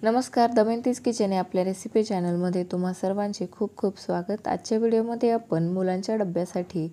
नमस्कार, दमयंतीज किचन या आपल्या रेसिपी चॅनलमध्ये तुम्हा सर्वांचे खूप खूप स्वागत। आजच्या व्हिडिओमध्ये आपण मुलांच्या डब्यासाठी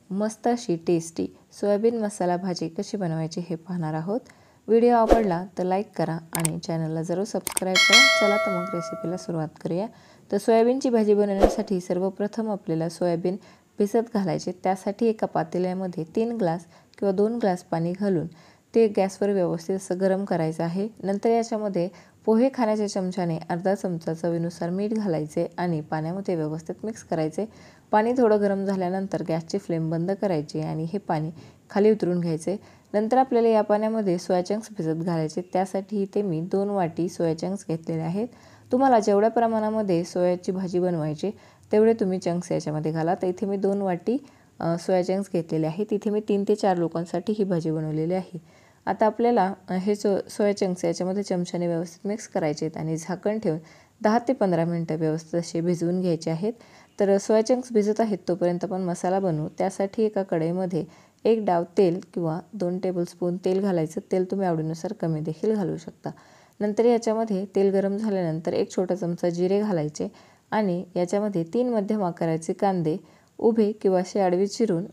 मस्त अशी टेस्टी सोयाबीन मसाला भाजी कशी बनवायची हे पाहणार आहोत। व्हिडिओ आवडला तर लाईक करा आणि चॅनलला जरूर सबस्क्राइब करा। चला तर मग रेसिपीला सुरुवात करूया। तर सोयाबीनची भाजी बनवण्यासाठी सर्वप्रथम आपल्याला सोयाबीन भिजत घालायचे। त्यासाठी एका पातेल्यामध्ये 3 ग्लास किंवा 2 ग्लास पाणी घालून ते गॅसवर व्यवस्थित असं गरम करायचं आहे। नंतर याच्यामध्ये पोहे खाण्याच्या चमच्याने अर्धा चमचा चवीनुसार मीठ घालायचे आणि पाण्यामध्ये व्यवस्थित मिक्स करायचे। पाणी थोडं गरम झाल्यानंतर गॅसची फ्लेम बंद करायची आणि हे पाणी खाली उतरून घ्यायचे। नंतर आपल्याला या पाण्यामध्ये सोया चंक्स भिजत घालायचे। त्यासाठी इथे मी 2 वाटी सोया चंक्स घेतलेले आहेत। तुम्हाला जेवढ्या प्रमाणामध्ये सोयाची भाजी बनवायची तेवढे तुम्ही चंक्स याच्यामध्ये घाला। तर इथे मी 2 वाटी सोया चंक्स घेतलेले आहेत। इथे मी 3 ते 4 लोकांसाठी ही भाजी बनवलेली आहे। आता आपल्याला हे सोया चंक्स याच्यामध्ये चमच्याने व्यवस्थित मिक्स करायचे आहेत आणि झाकण ठेवून 10 ते 15 मिनिटं व्यवस्थित असे भिजवून घ्यायचे आहेत। तर सोया चंक्स भिजत आहेत तोपर्यंत आपण मसाला बनवू। त्यासाठी एका कढईमध्ये 1 डाव तेल किंवा 2 टेबलस्पून तेल घालायचं। तेल तुम्ही आवडीनुसार कमी देखील घालू शकता। नंतर याच्यामध्ये तेल गरम झाल्यानंतर 1 छोटा चमचा जिरे घालायचे आणि याच्यामध्ये 3 मध्यम आकाराचे कांदे उभे किंवा असे आडवे चिरून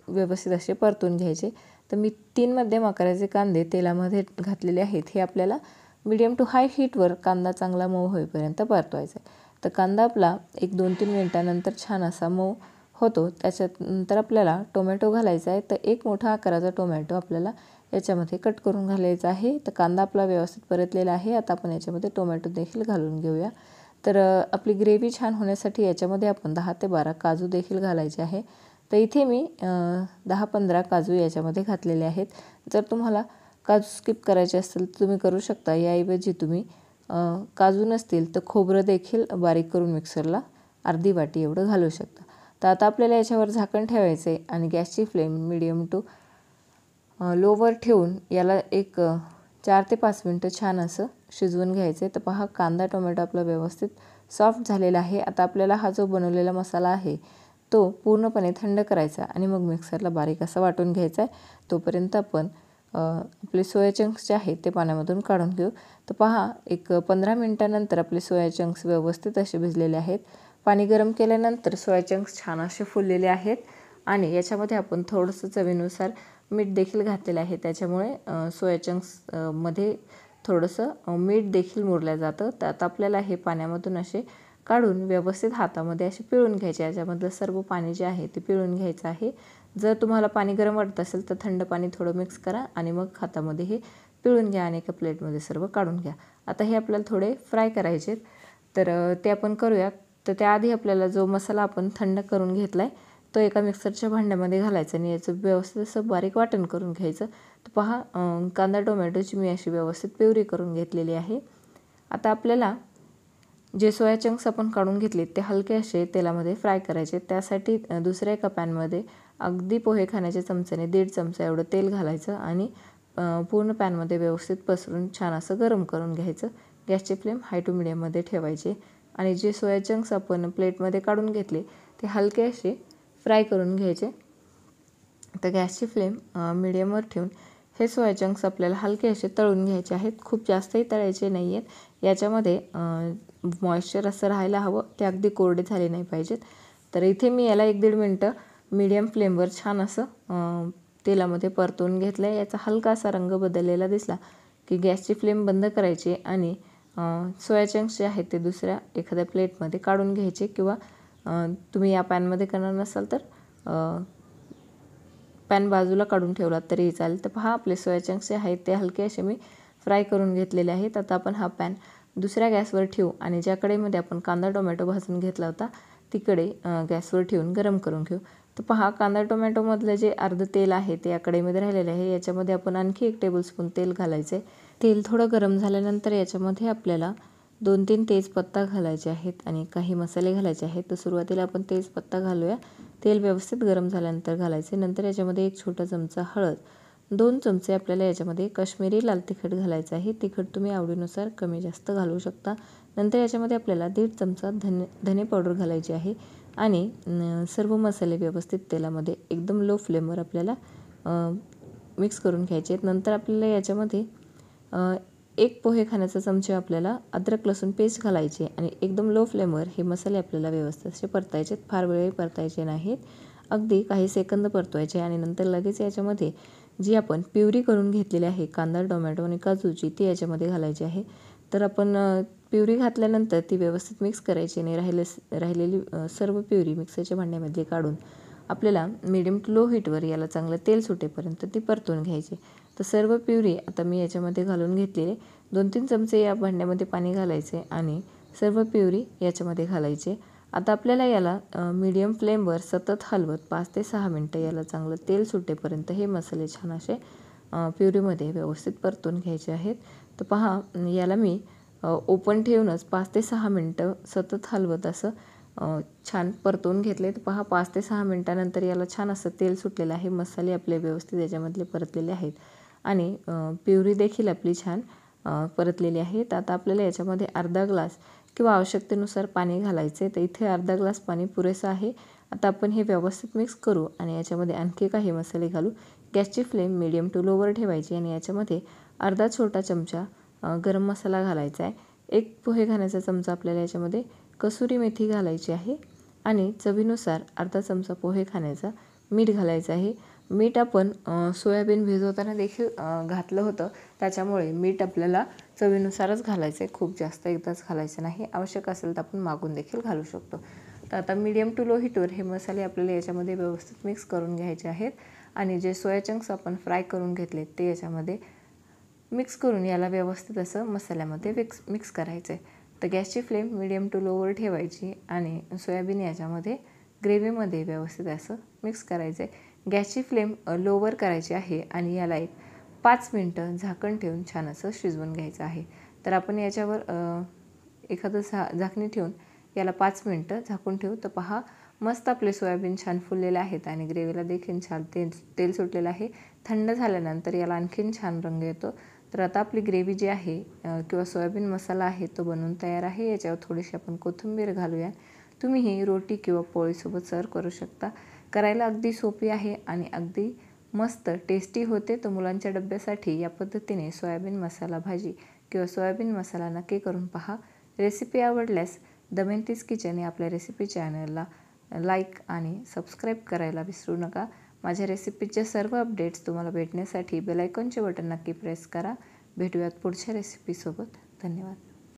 व्यवस्थित असे परतून घ्यायचे। तर मी 3 मध्यम आकाराचे कांदे तेलामध्ये घातलेले आहेत। हे आपल्याला मीडियम टू हाय हीटवर कांदा चांगला मऊ होईपर्यंत परतवायचा आहे। तर कांदा आपला 1-2-3 मिनिटांनंतर छान असा मऊ होतो। त्याच्यानंतर आपल्याला टोमॅटो घालायचा आहे। तर 1 मोठा आकाराचा टोमॅटो आपल्याला याच्यामध्ये कट करून घालायचा आहे। तर कांदा आपला व्यवस्थित परतलेला आहे। आता आपण याच्यामध्ये टोमॅटो देखील घालून घेऊया। तर आपली ग्रेव्ही छान होण्यासाठी याच्यामध्ये आपण 10 ते 12 काजू देखील घालायचे आहे। तर इथे मी 10-15 काजू याच्यामध्ये घातलेले आहेत। जर तुम्हाला काजू स्किप करायचे असतील तर तुम्ही करू शकता। याऐवजी तुम्ही काजू नसतील तर खोबरं देखील बारीक करून मिक्सरला अर्धी वाटी एवढं घालू शकता। तर आता आपल्याला याच्यावर झाकण ठेवायचे आणि गॅसची फ्लेम मीडियम टू लोवर ठेवून याला एक 4 ते 5 मिनिटं छान असं शिजवून घ्यायचे। तर पहा कांदा टोमॅटो आपला व्यवस्थित सॉफ्ट झालेला आहे। आता आपल्याला हा जो बनवलेला मसाला आहे तो पूर्णपणे थंड करायचा आणि मग मिक्सरला बारीक असा वाटून घ्यायचा आहे। तोपर्यंत आपण आपले सोया चंक्स जे आहेत ते पाण्यामधून काढून घेऊ। तर पहा एक 15 मिनिटांनंतर आपले सोया चंक्स व्यवस्थित असे भिजलेले आहेत। पाणी गरम केल्यानंतर सोया चंक्स छान असे फुललेले आहेत आणि याच्यामध्ये आपण थोडंसं चवीनुसार मीठ देखील घातलेलं आहे। त्याच्यामुळे सोया चंक्स मध्ये थोडंसं मीठ देखील मुरलं जातं। तर आता आपल्याला हे पाण्यामधून असे काढून व्यवस्थित हातामध्ये असे पिळून घ्यायचे। याच्यामधलं सर्व पाणी जे आहे ते पिळून घ्यायचं आहे। जर तुम्हाला पाणी गरम वाटत असेल तर थंड पाणी थोडं मिक्स करा आणि मग हातामध्ये हे पिळून घ्या आणि एका प्लेटमध्ये सर्व काढून घ्या। आता हे आपल्याला थोडे फ्राय करायचे तर ते आपण करूया। तर त्याआधी आपल्याला जो मसाला आपण थंड करून घेतला आहे तो एका मिक्सरच्या भांड्यामध्ये घालायचा आणि याचं व्यवस्थित असं बारीक वाटण करून घ्यायचं। तर पहा कांदा टोमॅटोची मी अशी व्यवस्थित प्युरी करून घेतलेली आहे। आता आपल्याला जे सोया चंक्स आपण काढून घेतले ते हलके असे तेलामध्ये फ्राय करायचे। त्यासाठी दुसऱ्या एका पॅनमध्ये अगदी पोहे खाण्याच्या चमच्याने 1.5 चमचा एवढं तेल घालायचं आणि पूर्ण पॅनमध्ये व्यवस्थित पसरून छान असं गरम करून घ्यायचं। गॅसची फ्लेम हाय टू मिडियममध्ये ठेवायची आणि जे सोया चंक्स आपण प्लेटमध्ये काढून घेतले ते हलके असे फ्राय करून घ्यायचे। तर गॅसची फ्लेम मिडियमवर ठेवून हे सोया चंक्स आपल्याला हलके असे तळून घ्यायचे आहेत। खूप जास्तही तळायचे नाही आहेत। याच्यामध्ये मॉइश्चर असं राहायला हवं, ते अगदी कोरडे झाले नाही पाहिजेत। तर इथे मी याला 1-1.5 मिनटं मीडियम फ्लेमवर छान असं तेलामध्ये परतवून घेतलं आहे। याचा हलका असा रंग बदललेला दिसला की गॅसची फ्लेम बंद करायची आणि सोया चंक्स जे आहेत ते दुसऱ्या एखाद्या प्लेटमध्ये काढून घ्यायचे किंवा तुम्ही या पॅनमध्ये करणार नसाल तर पॅन बाजूला काढून ठेवला तरीही चालेल। तर पहा आपले सोया चंक्स जे आहेत ते हलके असे मी फ्राय करून घेतलेले आहेत। आता आपण हा पॅन दुसऱ्या गॅसवर ठेवू आणि ज्या कढईमध्ये आपण कांदा टोमॅटो भाजून घेतला होता ती कढई गॅसवर ठेवून गरम करून घेऊ। तर पहा कांदा टोमॅटोमधलं जे अर्ध तेल आहे ते या कढईमध्ये राहिलेलं आहे। याच्यामध्ये आपण आणखी 1 टेबलस्पून तेल घालायचं आहे। तेल थोडं गरम झाल्यानंतर याच्यामध्ये आपल्याला 2-3 तेजपत्ता घालायचे आहेत आणि काही मसाले घालायचे आहेत। तर सुरुवातीला आपण तेजपत्ता घालूया। तेल व्यवस्थित गरम झाल्यानंतर घालायचे। नंतर याच्यामध्ये 1 छोटा चमचा हळद, 2 चमचे आपल्याला याच्यामध्ये काश्मीरी लाल तिखट घालायचं आहे। तिखट तुम्ही आवडीनुसार कमी जास्त घालू शकता। नंतर याच्यामध्ये आपल्याला 1.5 चमचा धने पावडर घालायची आहे आणि सर्व मसाले व्यवस्थित तेलामध्ये एकदम लो फ्लेमवर आपल्याला मिक्स करून घ्यायचे आहेत। नंतर आपल्याला याच्यामध्ये 1 पोहे खाण्याचा चमचा आपल्याला अद्रक लसूण पेस्ट घालायचे आणि एकदम लो फ्लेमवर हे मसाले आपल्याला व्यवस्थित असे परतायचे, फार वेळही परतायचे नाहीत, अगदी काही सेकंद परतवायचे आणि नंतर लगेच याच्यामध्ये जी आपण प्युरी करून घेतलेली आहे कांदा, टोमॅटो आणि काजूची ती याच्यामध्ये घालायची आहे. तर आपण प्युरी घातल्यानंतर ती व्यवस्थित मिक्स करायची आणि राहिलेली सर्व प्युरी मिक्सरच्या भांड्यामध्ये काढून आपल्याला मीडियम टू लो हीटवर याला चांगलं तेल सुटेपर्यंत ती परतून घ्यायची. तर सर्व प्युरी आता मी याच्यामध्ये घालून घेतलेले 2-3 चमचे या भांड्यामध्ये पाणी घालायचे आणि सर्व प्युरी याच्यामध्ये घालायचे. आता आपल्याला याला मीडियम फ्लेमवर सतत हलवत 5 ते 6 मिनटं याला चांगलं तेल सुटेपर्यंत हे मसाले छान असे प्युरीमध्ये व्यवस्थित परतून घ्यायचे आहेत. तर पहा याला मी ओपन ठेवूनच 5 ते 6 मिनटं सतत हलवत असं छान परतवून घेतले. तर पहा 5 ते 6 मिनटानंतर याला छान असं तेल सुटलेलं आहे. मसाले आपले व्यवस्थित याच्यामधले परतलेले आहेत आणि प्युरी देखील आपली छान परतलेली आहे. तर आता आपल्याला याच्यामध्ये अर्धा ग्लास किंवा आवश्यकतेनुसार पाणी घालायचे. तर इथे अर्धा ग्लास पाणी पुरेसं आहे. आता आपण हे व्यवस्थित मिक्स करू आणि याच्यामध्ये आणखी काही मसाले घालू. गॅसची फ्लेम मीडियम टू लोवर ठेवायची आणि याच्यामध्ये अर्धा छोटा चमचा गरम मसाला घालायचा आहे. 1 पोहे खाण्याचा चमचा आपल्याला याच्यामध्ये कसुरी मेथी घालायची आहे आणि चवीनुसार अर्धा चमचा पोहे खाण्याचा मीठ घालायचं आहे. मीठ आपण सोयाबीन भिजवताना देखील घातलं होतं, त्याच्यामुळे मीठ आपल्याला चवीनुसारच घालायचं आहे, खूप जास्त एकदाच घालायचं नाही. आवश्यक असेल तर आपण मागून देखील घालू शकतो. तर आता मीडियम टू लो हीटवर हे मसाले आपल्याला याच्यामध्ये व्यवस्थित मिक्स करून घ्यायचे आहेत आणि जे सोया चंक्स आपण फ्राय करून घेतले ते याच्यामध्ये मिक्स करून याला व्यवस्थित असं मसाल्यामध्ये मिक्स करायचं आहे. तर गॅसची फ्लेम मीडियम टू लोवर ठेवायची आणि सोयाबीन याच्यामध्ये ग्रेव्हीमध्ये व्यवस्थित असं मिक्स करायचं आहे. गॅसची फ्लेम लोवर करायची आहे आणि याला एक 5 मिनटं झाकण ठेवून छान असं शिजवून घ्यायचं आहे. तर आपण याच्यावर एखादं झाकणी ठेवून याला 5 मिनटं झाकून ठेवू. तर पहा मस्त आपले सोयाबीन छान फुललेले आहेत आणि ग्रेव्हीला देखील छान तेल सुटलेलं आहे. थंड झाल्यानंतर याला आणखीन छान रंग येतो. तर आता आपली ग्रेव्ही जी आहे किंवा सोयाबीन मसाला आहे तो बनवून तयार आहे. याच्यावर थोडीशी आपण कोथिंबीर घालूया. तुम्ही ही रोटी किंवा पोळीसोबत सर्व करू शकता. करायला अगदी सोपी आहे आणि अगदी मस्त टेस्टी होते. तर मुलांच्या डब्यासाठी या पद्धतीने सोयाबीन मसाला भाजी किंवा सोयाबीन मसाला नक्की करून पहा. रेसिपी आवडल्यास दमयंतीज किचन या आपल्या रेसिपी चॅनलला लाईक आणि सबस्क्राईब करायला विसरू नका. माझ्या रेसिपीचे सर्व अपडेट्स तुम्हाला भेटण्यासाठी बेल आयकॉनचे बटन नक्की प्रेस करा. भेटूयात पुढच्या रेसिपीसोबत. धन्यवाद.